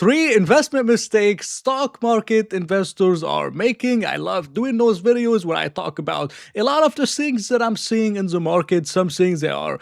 Three investment mistakes stock market investors are making. I love doing those videos where I talk about a lot of the things that I'm seeing in the market. Some things that are,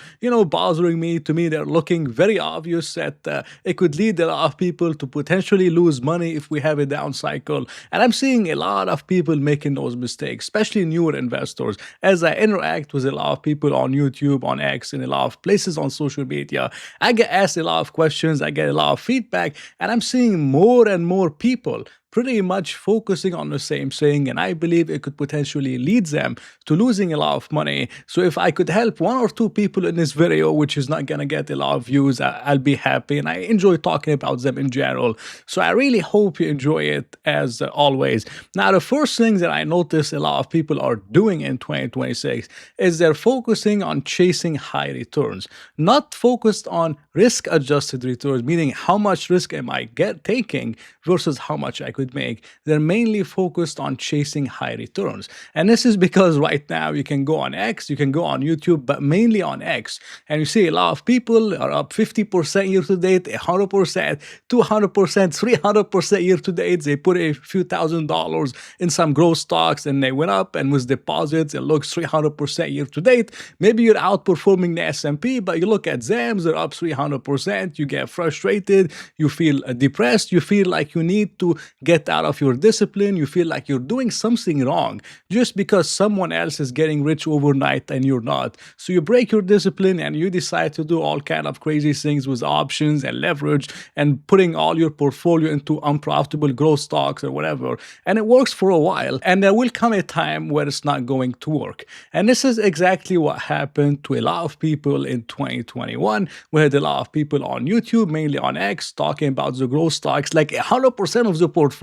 bothering me. To me, they're looking very obvious that it could lead a lot of people to potentially lose money if we have a down cycle. And I'm seeing a lot of people making those mistakes, especially newer investors. As I interact with a lot of people on YouTube, on X, and a lot of places on social media, I get asked a lot of questions. I get a lot of feedback. And I'm seeing more and more people pretty much focusing on the same thing, and I believe it could potentially lead them to losing a lot of money. So if I could help one or two people in this video, which is not gonna get a lot of views, I'll be happy, and I enjoy talking about them in general. So I really hope you enjoy it as always. Now, the first thing that I notice a lot of people are doing in 2026 is they're focusing on chasing high returns, not focused on risk-adjusted returns, meaning how much risk am I taking versus how much I could make. They're mainly focused on chasing high returns. And this is because right now you can go on X, you can go on YouTube, but mainly on X. And you see a lot of people are up 50% year to date, 100%, 200%, 300% year to date. They put a few $1,000s in some growth stocks and they went up, and with deposits, it looks 300% year to date. Maybe you're outperforming the S&P, but you look at them, they're up 300%. You get frustrated, you feel depressed, you feel like you need to get out of your discipline, you feel like you're doing something wrong just because someone else is getting rich overnight and you're not. So you break your discipline and you decide to do all kind of crazy things with options and leverage and putting all your portfolio into unprofitable growth stocks or whatever. And it works for a while, and there will come a time where it's not going to work. And this is exactly what happened to a lot of people in 2021. We had a lot of people on YouTube, mainly on X, talking about the growth stocks. Like 100% of the portfolio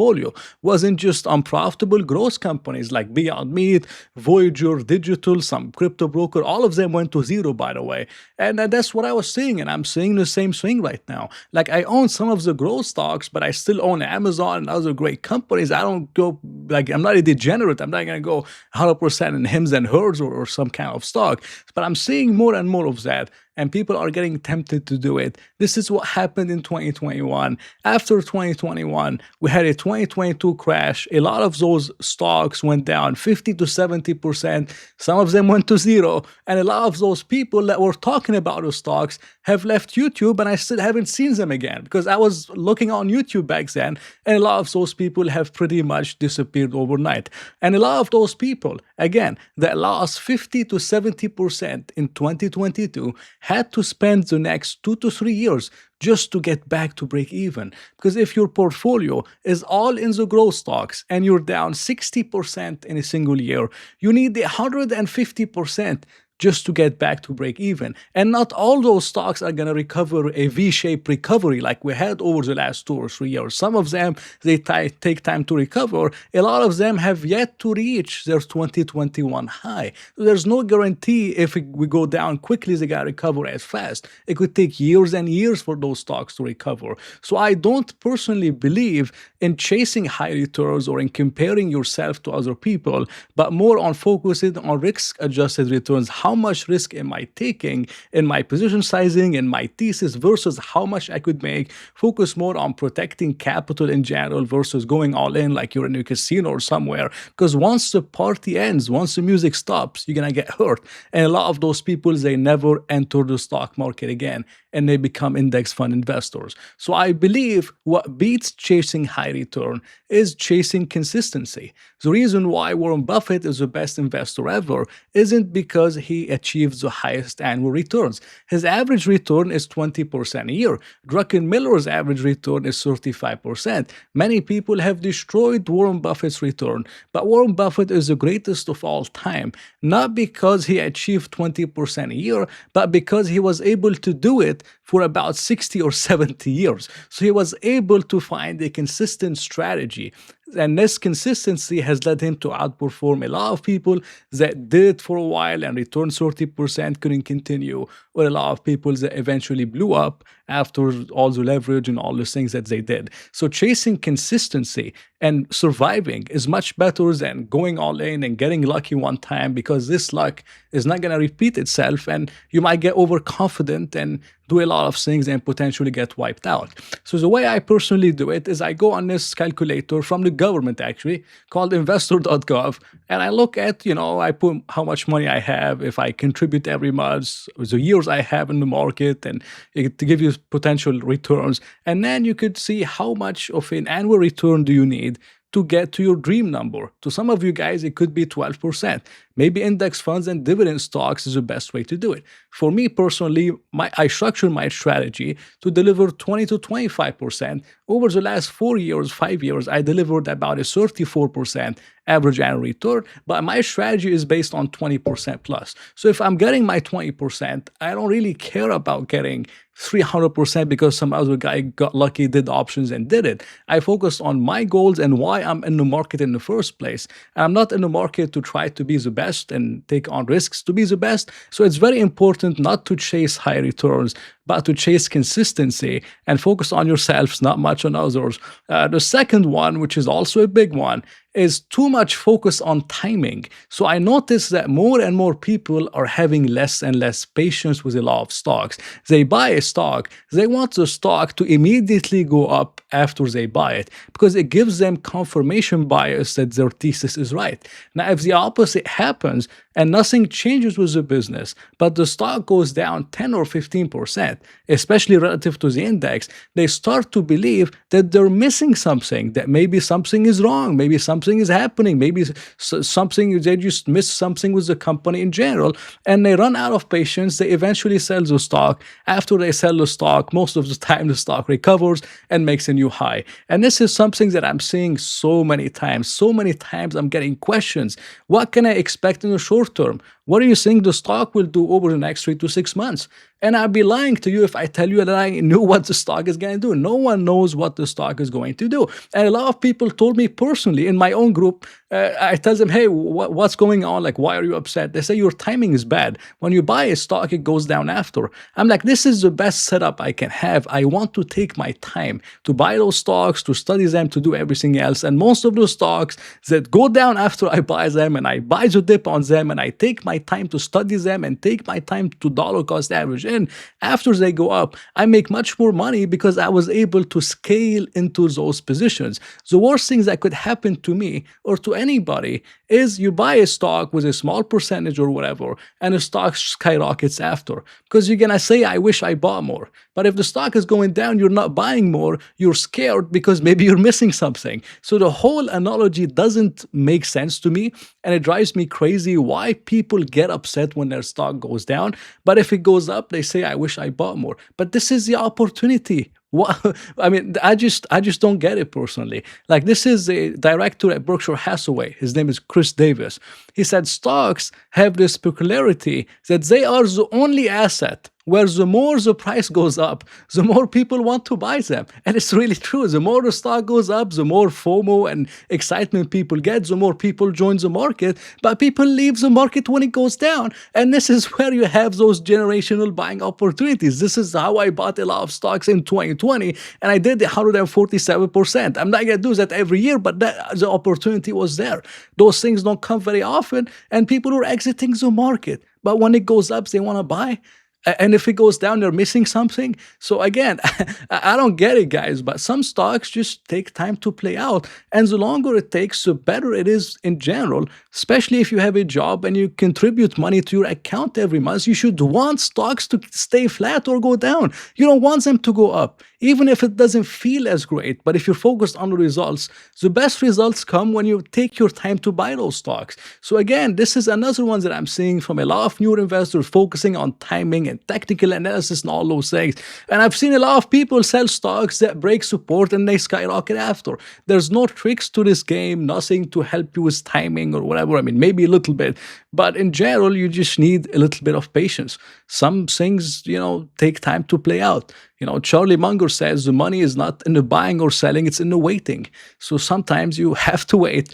wasn't just unprofitable growth companies like Beyond Meat, Voyager Digital, some crypto broker. All of them went to zero, by the way. And that's what I was seeing, and I'm seeing the same thing right now. Like, I own some of the growth stocks, but I still own Amazon and other great companies. I don't go, like, I'm not a degenerate. I'm not going to go 100% in Hims and Hers or some kind of stock. But I'm seeing more and more of that, and people are getting tempted to do it. This is what happened in 2021. After 2021, we had a 2022 crash. A lot of those stocks went down 50 to 70%. Some of them went to zero. And a lot of those people that were talking about those stocks have left YouTube, and I still haven't seen them again because I was looking on YouTube back then, and a lot of those people have pretty much disappeared overnight. And a lot of those people, again, that lost 50 to 70% in 2022 had to spend the next 2 to 3 years just to get back to break even. Because if your portfolio is all in the growth stocks and you're down 60% in a single year, you need 150% just to get back to break even. And not all those stocks are going to recover a V-shaped recovery like we had over the last 2 or 3 years. Some of them, they take time to recover. A lot of them have yet to reach their 2021 high. There's no guarantee if we go down quickly, they got to recover as fast. It could take years and years for those stocks to recover. So I don't personally believe in chasing high returns or in comparing yourself to other people, but more on focusing on risk-adjusted returns. How much risk am I taking in my position sizing and my thesis versus how much I could make? Focus more on protecting capital in general versus going all in like you're in a casino or somewhere. Because once the party ends, once the music stops, you're going to get hurt. And a lot of those people, they never enter the stock market again, and they become index fund investors. So I believe what beats chasing high return is chasing consistency. The reason why Warren Buffett is the best investor ever isn't because he achieves the highest annual returns. His average return is 20% a year. Druckenmiller's average return is 35%. Many people have destroyed Warren Buffett's return, but Warren Buffett is the greatest of all time, not because he achieved 20% a year, but because he was able to do it for about 60 or 70 years. So he was able to find a consistent strategy And this consistency has led him to outperform a lot of people that did it for a while and returned 30%, couldn't continue, or a lot of people that eventually blew up after all the leverage and all those things that they did. So chasing consistency and surviving is much better than going all in and getting lucky one time, because this luck is not going to repeat itself and you might get overconfident and do a lot of things and potentially get wiped out. So the way I personally do it is I go on this calculator from the government, actually, called investor.gov, and I look at, I put how much money I have, if I contribute every month, the years I have in the market, and it to give you potential returns. And then you could see how much of an annual return do you need to get to your dream number. To some of you guys, it could be 12%. Maybe index funds and dividend stocks is the best way to do it. For me personally, I structure my strategy to deliver 20 to 25%. Over the last 4 years, 5 years, I delivered about a 34% average annual return, but my strategy is based on 20% plus. So if I'm getting my 20%, I don't really care about getting 300% because some other guy got lucky, did options and did it. I focus on my goals and why I'm in the market in the first place. And I'm not in the market to try to be the best and take on risks to be the best. So it's very important not to chase high returns, but to chase consistency and focus on yourselves, not much on others. The second one, which is also a big one, is too much focus on timing. So I notice that more and more people are having less and less patience with a lot of stocks. They buy a stock, they want the stock to immediately go up after they buy it because it gives them confirmation bias that their thesis is right. Now, if the opposite happens and nothing changes with the business, but the stock goes down 10 or 15%, especially relative to the index, they start to believe that they're missing something, that maybe something is wrong, maybe something is happening, maybe something, they just miss something with the company in general, and they run out of patience. They eventually sell the stock. After they sell the stock, most of the time the stock recovers and makes a new high. And this is something that I'm seeing so many times. So many times I'm getting questions. What can I expect in the short term? What do you think the stock will do over the next 3 to 6 months? And I'd be lying to you if I tell you that I knew what the stock is going to do. No one knows what the stock is going to do. And a lot of people told me personally in my own group, I tell them, hey, what's going on? Like, why are you upset? They say your timing is bad. When you buy a stock, it goes down after. I'm like, this is the best setup I can have. I want to take my time to buy those stocks, to study them, to do everything else. And most of those stocks that go down after I buy them and I buy the dip on them and I take my time to study them and take my time to dollar cost average in, after they go up, I make much more money because I was able to scale into those positions. The worst things that could happen to me or to anybody is you buy a stock with a small percentage or whatever, and the stock skyrockets after because you're gonna say, I wish I bought more. But if the stock is going down, you're not buying more, you're scared because maybe you're missing something. So the whole analogy doesn't make sense to me, and it drives me crazy why people get upset when their stock goes down. But if it goes up, they say, I wish I bought more. But this is the opportunity. What? I mean, I just don't get it personally. Like, this is a director at Berkshire Hathaway. His name is Chris Davis. He said stocks have this peculiarity that they are the only asset where the more the price goes up, the more people want to buy them. And it's really true. The more the stock goes up, the more FOMO and excitement people get, the more people join the market. But people leave the market when it goes down. And this is where you have those generational buying opportunities. This is how I bought a lot of stocks in 2020, and I did 147%. I'm not going to do that every year, but the opportunity was there. Those things don't come very often, and people are exiting the market. But when it goes up, they want to buy. And if it goes down, they're missing something. So again, I don't get it, guys, but some stocks just take time to play out. And the longer it takes, the better it is in general, especially if you have a job and you contribute money to your account every month. You should want stocks to stay flat or go down. You don't want them to go up, even if it doesn't feel as great. But if you're focused on the results, the best results come when you take your time to buy those stocks. So again, this is another one that I'm seeing from a lot of newer investors focusing on timing and technical analysis and all those things. And I've seen a lot of people sell stocks that break support and they skyrocket after. There's no tricks to this game, nothing to help you with timing or whatever. I mean, maybe a little bit, but in general, you just need a little bit of patience. Some things, take time to play out. Charlie Munger says the money is not in the buying or selling, it's in the waiting. So sometimes you have to wait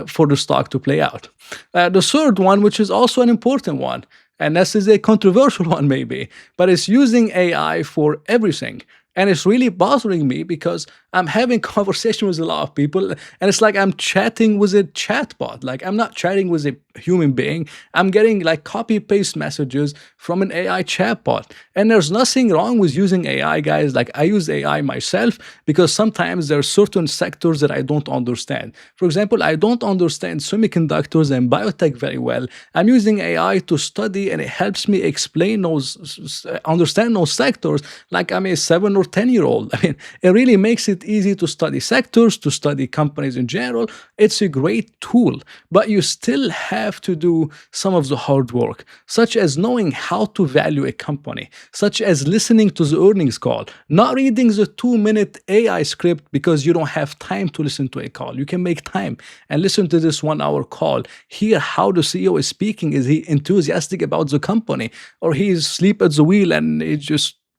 for the stock to play out. The third one, which is also an important one, and this is a controversial one maybe, but it's using AI for everything. And it's really bothering me because I'm having conversation with a lot of people, and it's like I'm chatting with a chatbot. Like I'm not chatting with a human being. I'm getting like copy paste messages from an AI chatbot. And there's nothing wrong with using AI, guys. Like I use AI myself because sometimes there are certain sectors that I don't understand. For example, I don't understand semiconductors and biotech very well. I'm using AI to study, and it helps me explain understand those sectors like I'm a 7 or 10-year-old. I mean, it really makes it easy to study sectors, to study companies in general. It's a great tool, but you still have to do some of the hard work, such as knowing how to value a company, such as listening to the earnings call, not reading the 2-minute AI script because you don't have time to listen to a call. You can make time and listen to this 1 hour call, hear how the CEO is speaking. Is he enthusiastic about the company, or he's asleep at the wheel and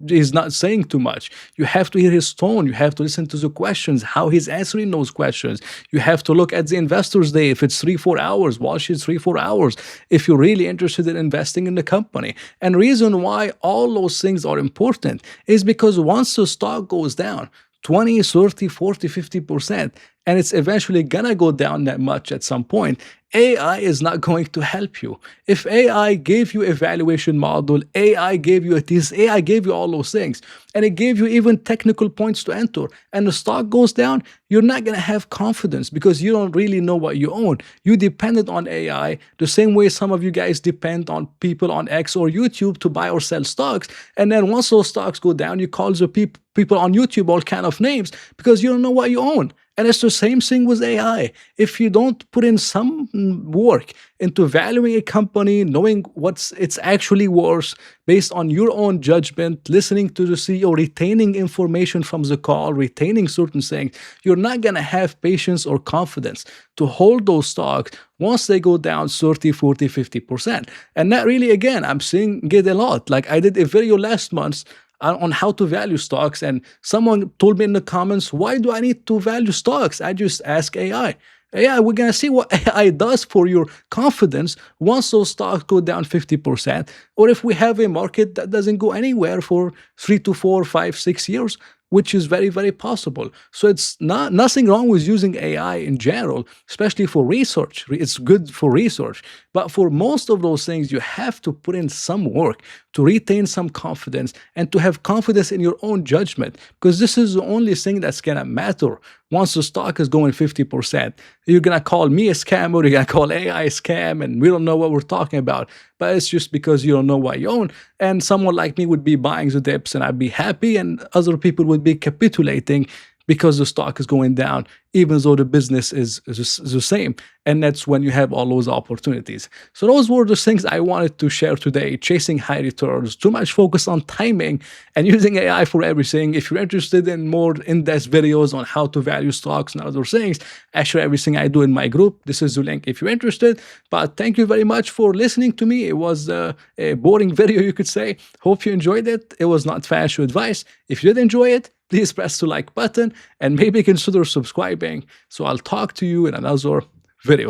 he's not saying too much? You have to hear his tone. You have to listen to the questions, how he's answering those questions. You have to look at the investors day. If it's 3-4 hours, watch it 3-4 hours if you're really interested in investing in the company. And reason why all those things are important is because once the stock goes down 20, 30, 40, 50%, and it's eventually gonna go down that much at some point, AI is not going to help you. If AI gave you a valuation model, AI gave you a thesis, AI gave you all those things, and it gave you even technical points to enter, and the stock goes down, you're not going to have confidence because you don't really know what you own. You depended on AI the same way some of you guys depend on people on X or YouTube to buy or sell stocks. And then once those stocks go down, you call the people on YouTube all kind of names because you don't know what you own. And it's the same thing with AI. If you don't put in some work into valuing a company, knowing what it's actually worth based on your own judgment, listening to the CEO, retaining information from the call, retaining certain things, you're not going to have patience or confidence to hold those stocks once they go down 30, 40, 50%. And that really, again, I'm seeing it a lot. Like I did a video last month on how to value stocks, and someone told me in the comments, why do I need to value stocks? I just ask AI. Yeah, we're going to see what AI does for your confidence once those stocks go down 50%, or if we have a market that doesn't go anywhere for 3 to 4, 5, 6 years, which is very, very possible. So it's nothing wrong with using AI in general, especially for research. It's good for research. But for most of those things, you have to put in some work to retain some confidence and to have confidence in your own judgment, because this is the only thing that's going to matter. Once the stock is going 50%, you're going to call me a scam, or you're going to call AI a scam, and we don't know what we're talking about. But it's just because you don't know what you own. And someone like me would be buying the dips and I'd be happy, and other people would be capitulating because the stock is going down, even though the business is the same. And that's when you have all those opportunities. So those were the things I wanted to share today: chasing high returns, too much focus on timing, and using AI for everything. If you're interested in more in-depth videos on how to value stocks and other things, I share everything I do in my group. This is the link if you're interested. But thank you very much for listening to me. It was a boring video, you could say. Hope you enjoyed it. It was not financial advice. If you did enjoy it, please press the like button and maybe consider subscribing. So I'll talk to you in another video.